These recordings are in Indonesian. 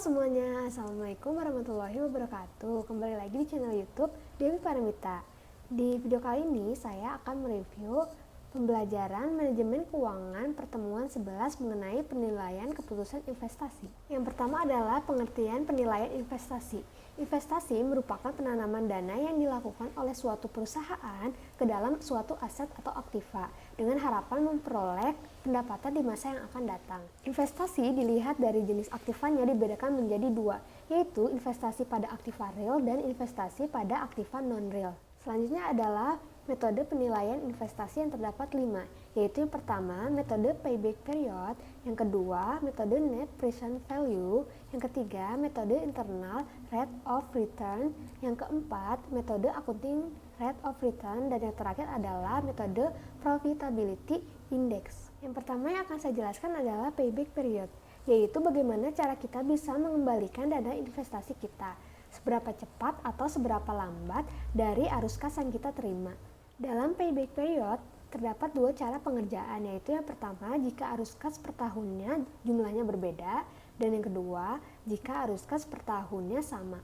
semuanya, Assalamualaikum warahmatullahi wabarakatuh. Kembali lagi di channel YouTube Dewi Paramita. Di video kali ini saya akan mereview pembelajaran manajemen keuangan pertemuan 11 mengenai penilaian keputusan investasi. Yang pertama adalah pengertian penilaian investasi. Investasi merupakan penanaman dana yang dilakukan oleh suatu perusahaan ke dalam suatu aset atau aktiva dengan harapan memperoleh pendapatan di masa yang akan datang. Investasi dilihat dari jenis aktivanya dibedakan menjadi dua, yaitu investasi pada aktiva real dan investasi pada aktiva non-real. Selanjutnya adalah metode penilaian investasi yang terdapat 5, yaitu yang pertama metode payback period, yang kedua metode net present value, yang ketiga metode internal rate of return, yang keempat metode accounting rate of return, dan yang terakhir adalah metode profitability index. Yang pertama yang akan saya jelaskan adalah payback period, yaitu bagaimana cara kita bisa mengembalikan dana investasi kita, seberapa cepat atau seberapa lambat dari arus kas yang kita terima. Dalam payback period terdapat dua cara pengerjaan, yaitu yang pertama jika arus kas per tahunnya jumlahnya berbeda, dan yang kedua jika arus kas per tahunnya sama.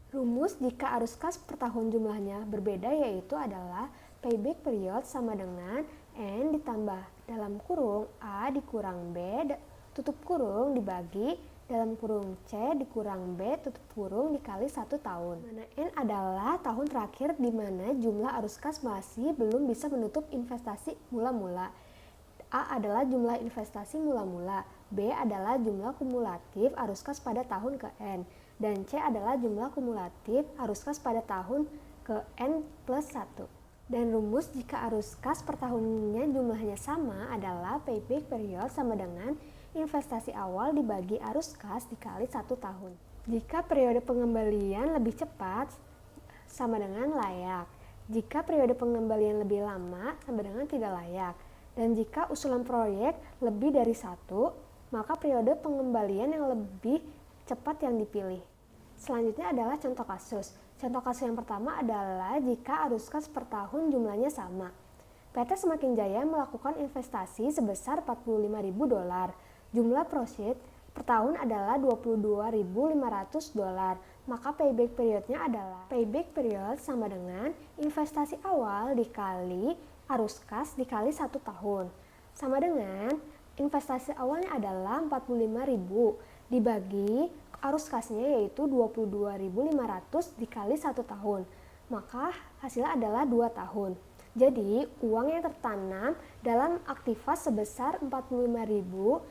Rumus jika arus kas per tahun jumlahnya berbeda yaitu adalah payback period sama dengan N ditambah dalam kurung A dikurang B tutup kurung dibagi dalam kurung C dikurang B tutup kurung dikali 1 tahun. Mana N adalah tahun terakhir di mana jumlah arus kas masih belum bisa menutup investasi mula-mula. A adalah jumlah investasi mula-mula, B adalah jumlah kumulatif arus kas pada tahun ke N, dan C adalah jumlah kumulatif arus kas pada tahun ke N plus 1. Dan rumus jika arus kas per tahunnya jumlahnya sama adalah payback period sama dengan investasi awal dibagi arus kas dikali 1 tahun. Jika periode pengembalian lebih cepat sama dengan layak. Jika periode pengembalian lebih lama sama dengan tidak layak. Dan jika usulan proyek lebih dari 1, maka periode pengembalian yang lebih cepat yang dipilih. Selanjutnya adalah contoh kasus. Contoh kasus yang pertama adalah jika arus kas per tahun jumlahnya sama. PT Semakin Jaya melakukan investasi sebesar $45.000. Jumlah proceed per tahun adalah $22.500, maka payback periodnya adalah payback period sama dengan investasi awal dikali arus kas dikali 1 tahun, sama dengan investasi awalnya adalah $45.000 dibagi arus kasnya yaitu $22.500 dikali 1 tahun, maka hasilnya adalah 2 tahun. Jadi, uang yang tertanam dalam aktiva sebesar $45.000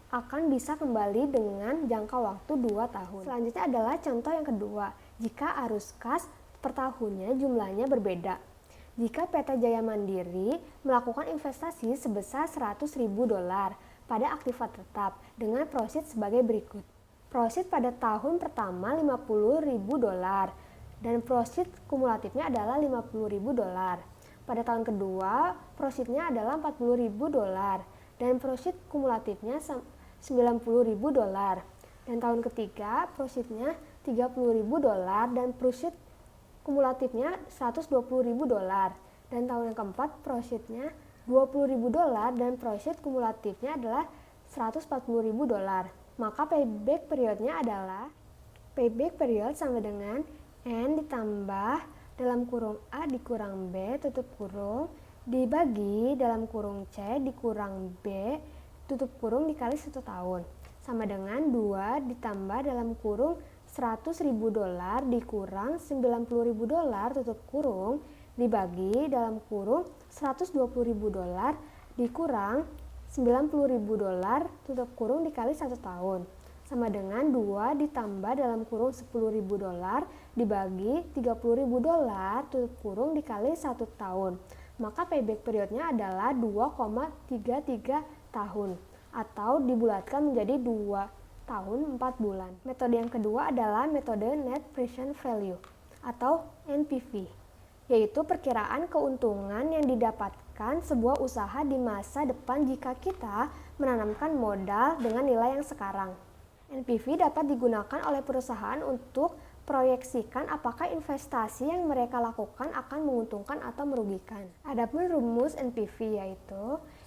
akan bisa kembali dengan jangka waktu 2 tahun. Selanjutnya adalah contoh yang kedua, jika arus kas per tahunnya jumlahnya berbeda. Jika PT Jaya Mandiri melakukan investasi sebesar $100.000 pada aktiva tetap dengan proceed sebagai berikut. Proceed pada tahun pertama $50.000. Dan proceed kumulatifnya adalah $50.000. Pada tahun kedua, proceednya adalah $40.000 dan proceed kumulatifnya $90.000. Dan tahun ketiga, proceednya $30.000 dan proceed kumulatifnya $120.000. Dan tahun yang keempat, proceednya $20.000 dan proceed kumulatifnya adalah $140.000. Maka payback periodnya adalah payback period sama dengan N ditambah dalam kurung A dikurang B tutup kurung dibagi dalam kurung C dikurang B tutup kurung dikali 1 tahun, sama dengan 2 ditambah dalam kurung $100.000 dikurang $90.000 tutup kurung dibagi dalam kurung $120.000 dikurang $90.000 tutup kurung dikali 1 tahun, sama dengan 2 ditambah dalam kurung $10.000 dibagi $30.000 tutup kurung dikali 1 tahun. Maka payback periodnya adalah 2,33 tahun atau dibulatkan menjadi 2 tahun 4 bulan. Metode yang kedua adalah metode net present value atau NPV, yaitu perkiraan keuntungan yang didapatkan sebuah usaha di masa depan jika kita menanamkan modal dengan nilai yang sekarang. NPV dapat digunakan oleh perusahaan untuk proyeksikan apakah investasi yang mereka lakukan akan menguntungkan atau merugikan. Adapun rumus NPV yaitu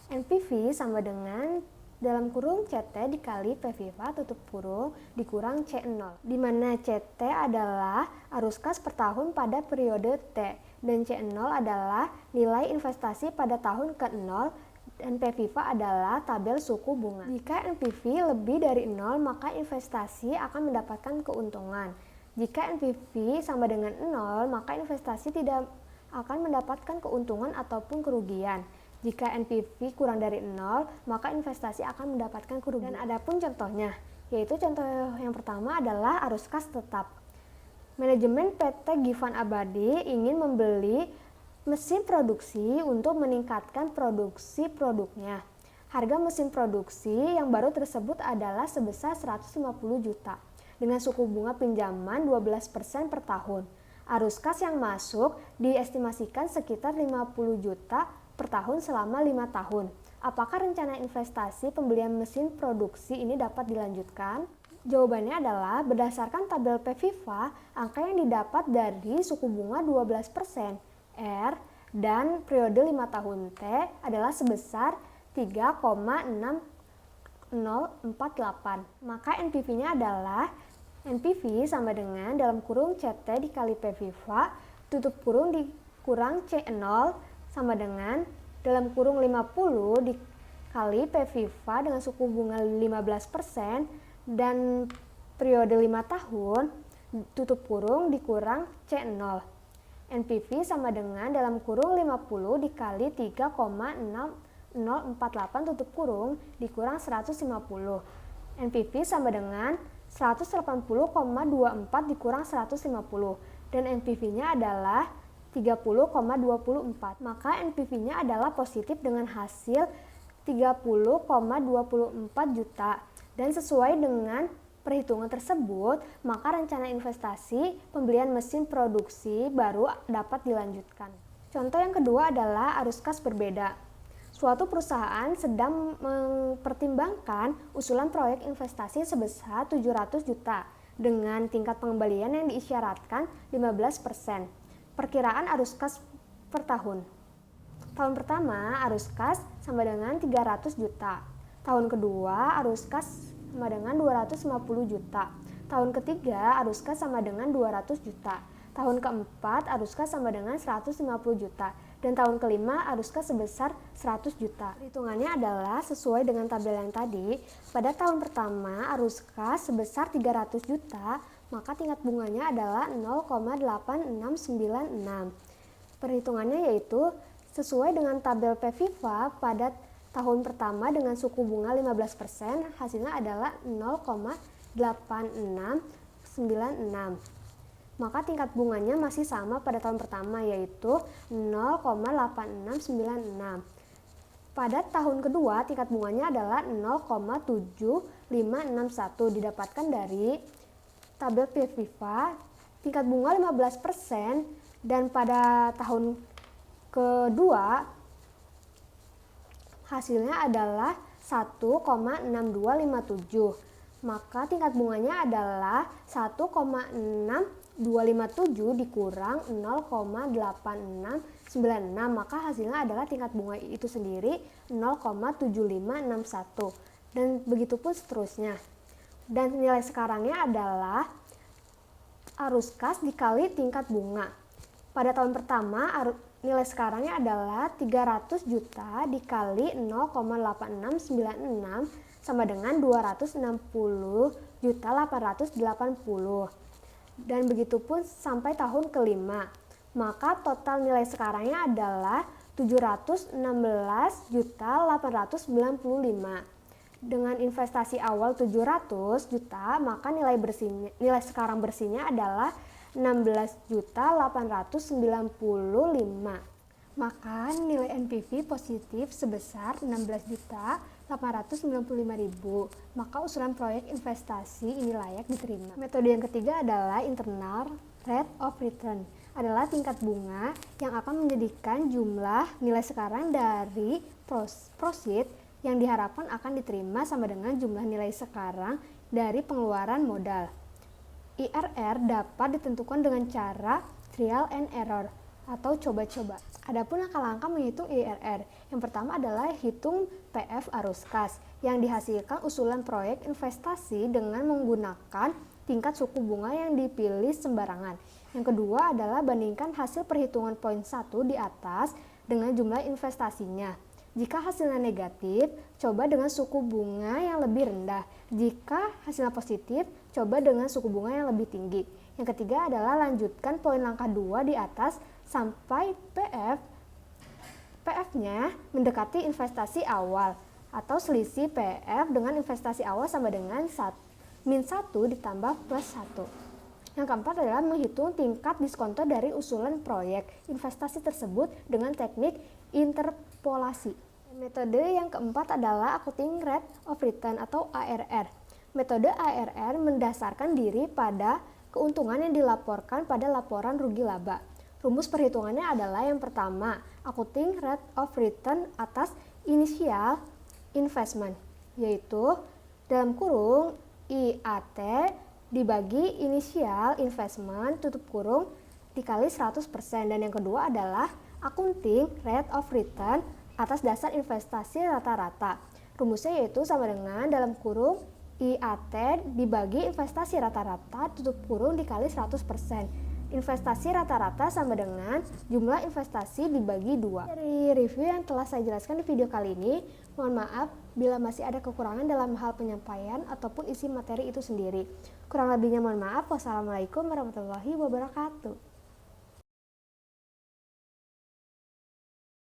NPV sama dengan dalam kurung CT dikali P Viva tutup kurung dikurang C0, di mana CT adalah arus kas per tahun pada periode T dan C0 adalah nilai investasi pada tahun ke-0 dan P Viva adalah tabel suku bunga. Jika NPV lebih dari 0 maka investasi akan mendapatkan keuntungan. Jika NPV sama dengan 0 maka investasi tidak akan mendapatkan keuntungan ataupun kerugian. Jika NPV kurang dari 0, maka investasi akan mendapatkan kerugian. Dan adapun contohnya, yaitu contoh yang pertama adalah arus kas tetap. Manajemen PT Gifan Abadi ingin membeli mesin produksi untuk meningkatkan produksi produknya. Harga mesin produksi yang baru tersebut adalah sebesar 150 juta dengan suku bunga pinjaman 12% per tahun. Arus kas yang masuk diestimasikan sekitar 50 juta per tahun selama 5 tahun. Apakah rencana investasi pembelian mesin produksi ini dapat dilanjutkan? Jawabannya adalah berdasarkan tabel P Viva, angka yang didapat dari suku bunga 12% R dan periode 5 tahun T adalah sebesar 3,6048. Maka NPV-nya adalah NPV sama dengan dalam kurung CT dikali P Viva tutup kurung dikurang C0 sama dengan dalam kurung 50 dikali P Viva dengan suku bunga 15% dan periode 5 tahun tutup kurung dikurang C0. NPV sama dengan dalam kurung 50 dikali 3,6048 tutup kurung dikurang 150. NPV sama dengan 180,24 dikurang 150 dan NPV-nya adalah 30,24. Maka NPV-nya adalah positif dengan hasil 30,24 juta. Dan sesuai dengan perhitungan tersebut, maka rencana investasi pembelian mesin produksi baru dapat dilanjutkan. Contoh yang kedua adalah arus kas berbeda. Suatu perusahaan sedang mempertimbangkan usulan proyek investasi sebesar 700 juta dengan tingkat pengembalian yang diisyaratkan 15%. Perkiraan arus kas per tahun. Tahun pertama arus kas sama dengan 300 juta. Tahun kedua arus kas sama dengan 250 juta. Tahun ketiga arus kas sama dengan 200 juta. Tahun keempat arus kas sama dengan 150 juta. Dan tahun kelima arus kas sebesar 100 juta. Hitungannya adalah sesuai dengan tabel yang tadi. Pada tahun pertama arus kas sebesar 300 juta, maka tingkat bunganya adalah 0,8696. Perhitungannya yaitu sesuai dengan tabel P Viva pada tahun pertama dengan suku bunga 15%, hasilnya adalah 0,8696. Maka tingkat bunganya masih sama pada tahun pertama yaitu 0,8696. Pada tahun kedua tingkat bunganya adalah 0,7561 didapatkan dari tabel P Viva tingkat bunga 15% dan pada tahun kedua hasilnya adalah 1,6257. Maka tingkat bunganya adalah 1,6257 dikurang 0,8696, maka hasilnya adalah tingkat bunga itu sendiri 0,7561 dan begitu pun seterusnya. Dan nilai sekarangnya adalah arus kas dikali tingkat bunga. Pada tahun pertama nilai sekarangnya adalah 300 juta dikali 0,8696 sama dengan 260.880. Dan begitu pun sampai tahun kelima. Maka total nilai sekarangnya adalah 716.895. Dengan investasi awal 700 juta, maka nilai sekarang bersihnya adalah 16.895. Maka nilai NPV positif sebesar 16.895.000. Maka usulan proyek investasi ini layak diterima. Metode yang ketiga adalah internal rate of return. Adalah tingkat bunga yang akan menjadikan jumlah nilai sekarang dari proceed yang diharapkan akan diterima sama dengan jumlah nilai sekarang dari pengeluaran modal. IRR dapat ditentukan dengan cara trial and error atau coba-coba. Adapun langkah-langkah menghitung IRR, yang pertama adalah hitung PF arus kas, yang dihasilkan usulan proyek investasi dengan menggunakan tingkat suku bunga yang dipilih sembarangan. Yang kedua adalah bandingkan hasil perhitungan poin 1 di atas dengan jumlah investasinya. Jika hasilnya negatif, coba dengan suku bunga yang lebih rendah. Jika hasilnya positif, coba dengan suku bunga yang lebih tinggi. Yang ketiga adalah lanjutkan poin langkah 2 di atas sampai PF-nya mendekati investasi awal atau selisih PF dengan investasi awal sama dengan min 1 ditambah plus 1. Yang keempat adalah menghitung tingkat diskonto dari usulan proyek investasi tersebut dengan teknik interpolasi. Metode yang keempat adalah accounting rate of return atau ARR. Metode ARR mendasarkan diri pada keuntungan yang dilaporkan pada laporan rugi laba. Rumus perhitungannya adalah yang pertama, accounting rate of return atas initial investment, yaitu dalam kurung IAT dibagi initial investment tutup kurung dikali 100%. Dan yang kedua adalah accounting rate of return atas dasar investasi rata-rata. Rumusnya yaitu sama dengan dalam kurung IAT dibagi investasi rata-rata tutup kurung dikali 100%. Investasi rata-rata sama dengan jumlah investasi dibagi 2. Dari review yang telah saya jelaskan di video kali ini, mohon maaf bila masih ada kekurangan dalam hal penyampaian ataupun isi materi itu sendiri. Kurang lebihnya mohon maaf. Wassalamualaikum warahmatullahi wabarakatuh.